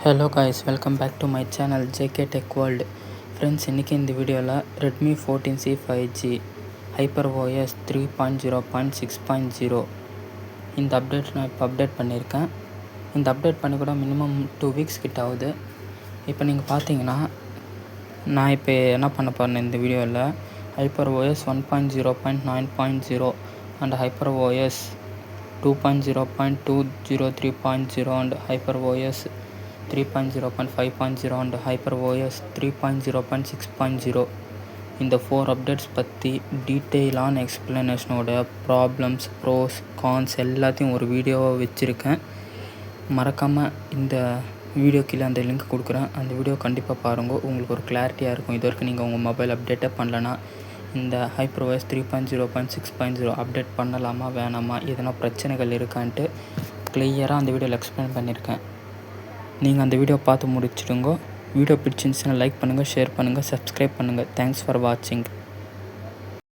Hello guys, welcome back to my channel JK tech world. Friends, இன்றைக்கி இந்த வீடியோவில் Redmi 14C 5G HyperOS 3.0.6.0 இந்த update நான் இப்போ அப்டேட் பண்ணியிருக்கேன். இந்த அப்டேட் பண்ணி கூட மினிமம் 2 வீக்ஸ் கிட்ட ஆகுது. இப்போ நீங்கள் பார்த்தீங்கன்னா நான் இப்போ என்ன பண்ண போகிறேன் இந்த வீடியோவில் HyperOS 1.0.9.0 and HyperOS 2.0.203.0 and HyperOS 3.0.5.0 and HyperOS 3.0.6.0 இந்த 4 அப்டேட்ஸ் பற்றி டீட்டெயிலான எக்ஸ்ப்ளனேஷனோட ப்ராப்ளம்ஸ், ப்ரோஸ், கான்ஸ் எல்லாத்தையும் ஒரு வீடியோவாக வச்சுருக்கேன். மறக்காமல் இந்த வீடியோ கீழே அந்த லிங்க் கொடுக்குறேன். அந்த வீடியோ கண்டிப்பாக பாருங்கள், உங்களுக்கு ஒரு கிளாரிட்டியாக இருக்கும். இது வரைக்கும் நீங்கள் உங்கள் மொபைல் அப்டேட்டே பண்ணலன்னா இந்த HyperOS 3.0.6.0 அப்டேட் பண்ணலாமா வேணாமா, எதனா பிரச்சனைகள் இருக்கான்ட்டு கிளியராக அந்த வீடியோவில் எக்ஸ்பிளைன் பண்ணியிருக்கேன். நீங்கள் அந்த வீடியோ பார்த்து முடிச்சிடுங்க. வீடியோ பிடிச்சிருந்துச்சுன்னா லைக் பண்ணுங்கள், ஷேர் பண்ணுங்கள், சப்ஸ்கிரைப் பண்ணுங்கள். தேங்க்ஸ் ஃபார் வாட்சிங்.